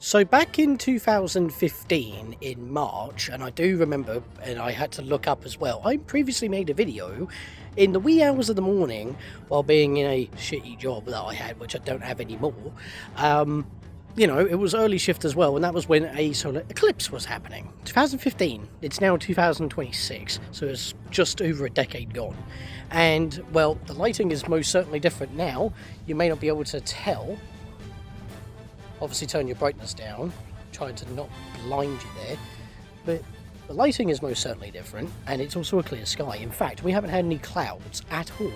So back in 2015 in March, and I do remember, and I had to look up as well, I previously made a video in the wee hours of the morning while being in a shitty job that I had, which I don't have anymore. You know, it was early shift as well, and that was when a solar eclipse was happening. 2015, it's now 2026, so it's just over a decade gone. And, well, the lighting is most certainly different now. You may not be able to tell. Obviously turn your brightness down, trying to not blind you there, but the lighting is most certainly different, and it's also a clear sky. In fact, we haven't had any clouds at all,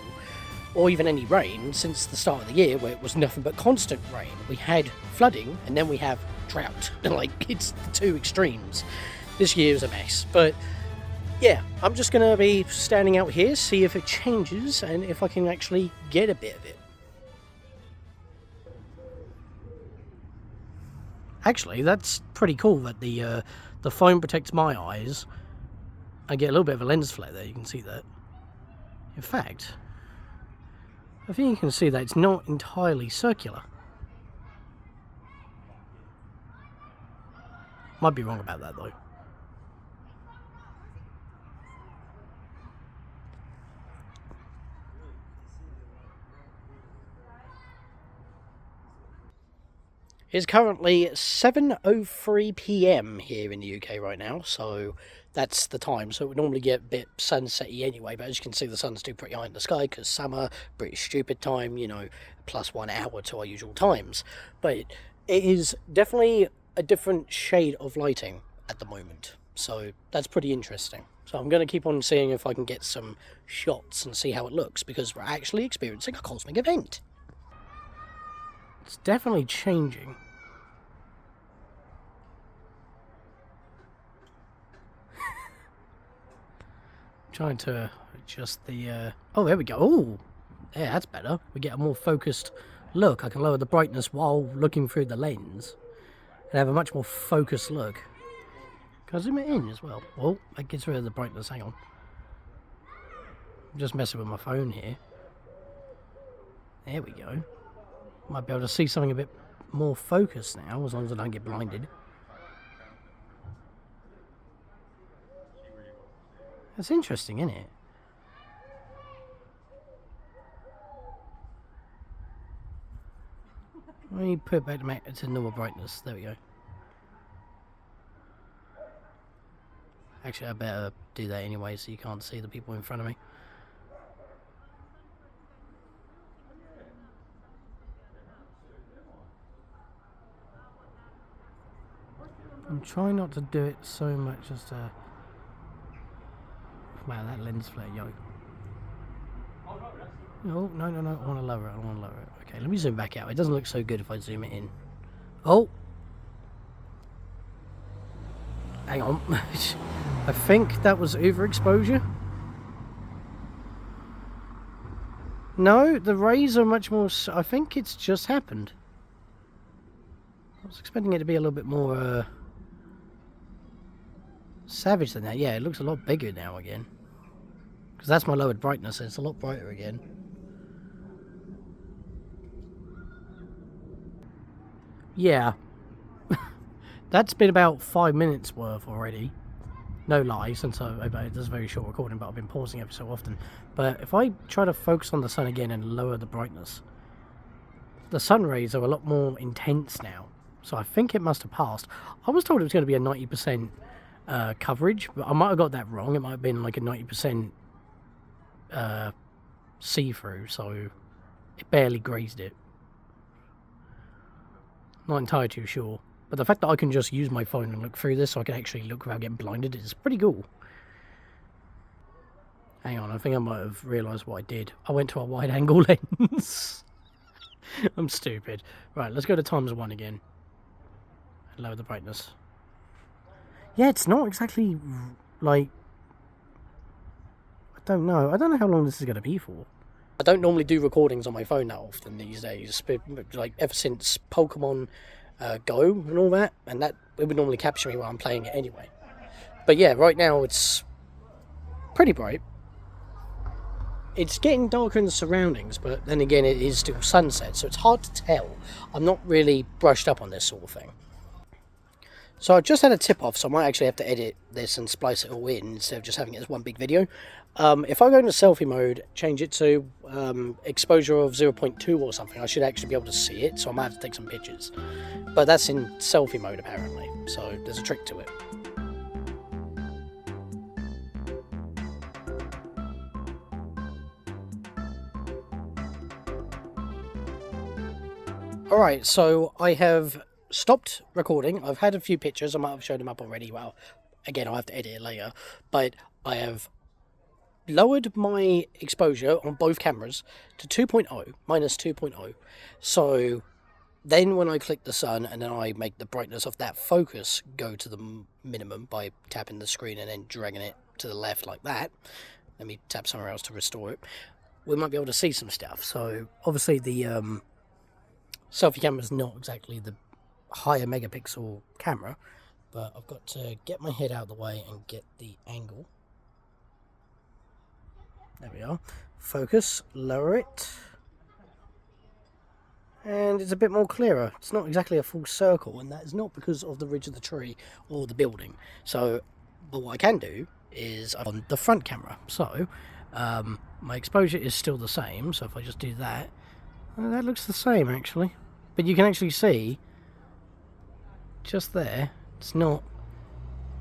or even any rain since the start of the year, where it was nothing but constant rain. We had flooding, and then we have drought. Like, it's the two extremes. This year is a mess, but yeah, I'm just going to be standing out here, see if it changes, and if I can actually get a bit of it. Actually, that's pretty cool that the phone protects my eyes. I get a little bit of a lens flare there, you can see that. In fact, I think you can see that it's not entirely circular. Might be wrong about that though. It's currently 7:03 PM here in the UK right now, so that's the time. So it would normally get a bit sunsetty anyway, but as you can see, the sun's still pretty high in the sky because summer, British stupid time, you know, plus 1 hour to our usual times. But it is definitely a different shade of lighting at the moment, so that's pretty interesting. So I'm going to keep on seeing if I can get some shots and see how it looks, because we're actually experiencing a cosmic event. It's definitely changing. Trying to adjust the oh, there we go. Oh, yeah, that's better. We get a more focused look. I can lower the brightness while looking through the lens and have a much more focused look. Can I zoom it in as well? Oh, that gets rid of the brightness. Hang on, I'm just messing with my phone here. There we go. Might be able to see something a bit more focused now, as long as I don't get blinded. That's interesting, isn't it? Let me put it back to normal brightness. There we go. Actually, I better do that anyway, so you can't see the people in front of me. I'm trying not to do it so much as to... Wow, that lens flare, yo. Oh, no, I want to lower it, Okay, let me zoom back out. It doesn't look so good if I zoom it in. Oh! Hang on. I think that was overexposure. No, the rays are much more... I think it's just happened. I was expecting it to be a little bit more... savage than that. Yeah, it looks a lot bigger now again, because that's my lowered brightness, and it's a lot brighter again. Yeah. That's been about 5 minutes worth already, no lie, since this is a very short recording, but I've been pausing every so often. But if I try to focus on the sun again and lower the brightness, the sun rays are a lot more intense now, so I think it must have passed. I was told it was going to be a 90% coverage, but I might have got that wrong. It might have been like a 90% see-through, so it barely grazed it. Not entirely too sure, but the fact that I can just use my phone and look through this, so I can actually look without getting blinded, is pretty cool. Hang on, I think I might have realised what I did. I went to a wide-angle lens. I'm stupid. Right, let's go to ×1 again and lower the brightness. Yeah, it's not exactly, like, I don't know how long this is going to be for. I don't normally do recordings on my phone that often these days, like, ever since Pokemon Go and all that, and that, it would normally capture me while I'm playing it anyway. But yeah, right now it's pretty bright. It's getting darker in the surroundings, but then again, it is still sunset, so it's hard to tell. I'm not really brushed up on this sort of thing. So I just had a tip off, so I might actually have to edit this and splice it all in instead of just having it as one big video. If I go into selfie mode, change it to exposure of 0.2 or something, I should actually be able to see it, so I might have to take some pictures. But that's in selfie mode apparently, so there's a trick to it. Alright, so I have stopped recording. I've had a few pictures. I might have shown them up already. Well, again, I'll have to edit it later. But I have lowered my exposure on both cameras to 2.0, minus 2.0. So then when I click the sun and then I make the brightness of that focus go to the minimum by tapping the screen and then dragging it to the left like that. Let me tap somewhere else to restore it. We might be able to see some stuff. So obviously the selfie camera is not exactly the higher megapixel camera, but I've got to get my head out of the way and get the angle. There we are. Focus, lower it, and it's a bit more clearer. It's not exactly a full circle, and that is not because of the ridge of the tree or the building. So, but what I can do is on the front camera. So my exposure is still the same, so if I just do that, that looks the same actually. But you can actually see just there, it's not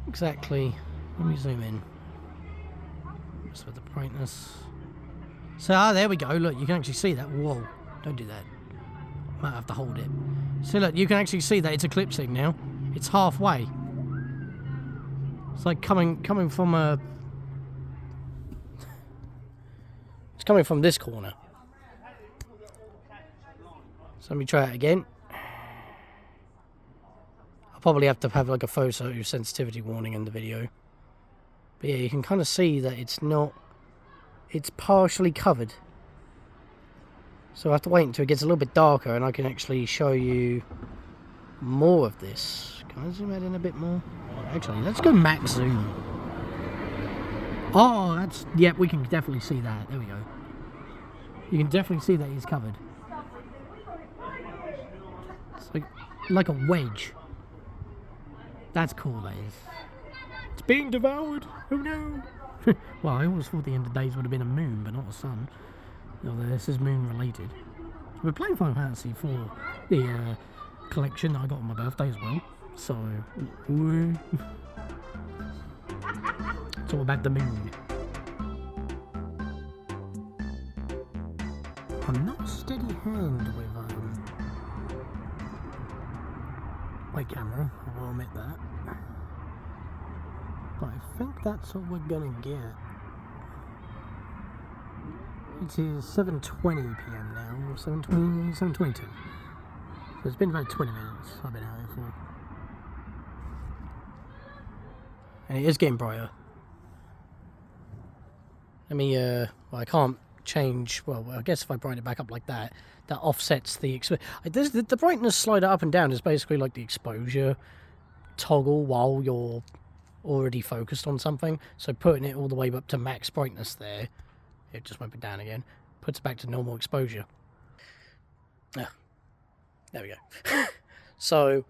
exactly, let me zoom in just with the brightness. So there we go, look, you can actually see that. Whoa, don't do that, might have to hold it. So look, you can actually see that it's eclipsing now. It's halfway. It's like coming from a, it's coming from this corner. So let me try it again. I'll probably have to have like a photo sensitivity warning in the video. But yeah, you can kind of see that it's not, it's partially covered. So I have to wait until it gets a little bit darker and I can actually show you more of this. Can I zoom out in a bit more? Actually, let's go max zoom. Oh, that's, yep, we can definitely see that. There we go. You can definitely see that it's covered. It's like a wedge. That's cool, that is. It's being devoured. Oh no. Well, I always thought the end of days would have been a moon, but not a sun. Although this is moon related. We're playing Final Fantasy for the collection that I got on my birthday as well. So, it's all about the moon. I'm not a steady hand with my camera, I will admit that. But I think that's what we're gonna get. It is 7:20 PM now, 7:22. So it's been about 20 minutes I've been out here for. And it is getting brighter. Let me, well, I can't change, well, I guess if I brighten it back up like that, that offsets the the brightness slider up and down is basically like the exposure toggle while you're already focused on something. So putting it all the way up to max brightness there, it just went down again, puts it back to normal exposure. Ah, there we go. So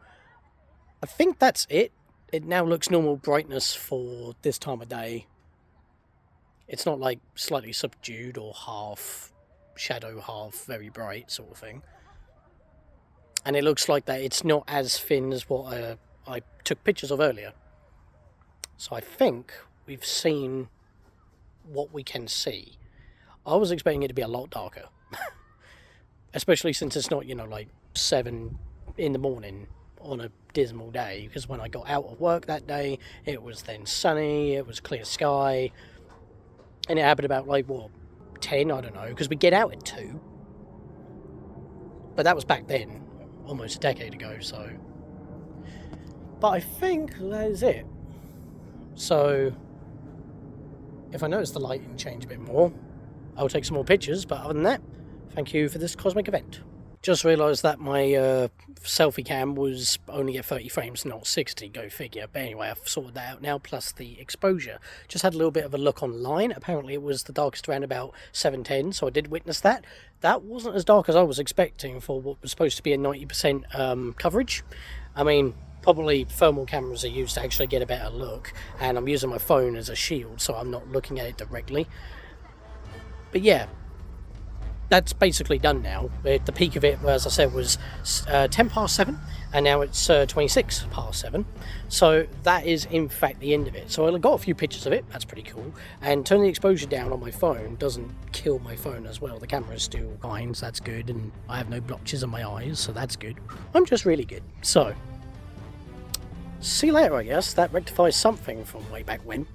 I think that's it. It now looks normal brightness for this time of day. It's not like slightly subdued or half shadow, half very bright sort of thing. And it looks like that it's not as thin as what I took pictures of earlier. So I think we've seen what we can see. I was expecting it to be a lot darker. Especially since it's not, you know, like 7 in the morning on a dismal day. Because when I got out of work that day, it was then sunny, it was clear sky. And it happened about, like, what, 10? I don't know, because we get out at 2. But that was back then, almost a decade ago, so. But I think that is it. So, if I notice the lighting change a bit more, I'll take some more pictures, but other than that, thank you for this cosmic event. Just realised that my selfie cam was only at 30 frames, not 60, go figure. But anyway, I've sorted that out now, plus the exposure. Just had a little bit of a look online. Apparently it was the darkest around about 710, so I did witness that. That wasn't as dark as I was expecting for what was supposed to be a 90% coverage. I mean, Probably thermal cameras are used to actually get a better look, and I'm using my phone as a shield, so I'm not looking at it directly. But yeah, that's basically done now. The peak of it, as I said, was 10 past 7, and now it's 26 past 7. So that is in fact the end of it. So I got a few pictures of it, that's pretty cool. And turning the exposure down on my phone doesn't kill my phone as well. The camera is still fine, so that's good, and I have no blotches on my eyes, so that's good. I'm just really good. So, see you later, I guess. That rectifies something from way back when.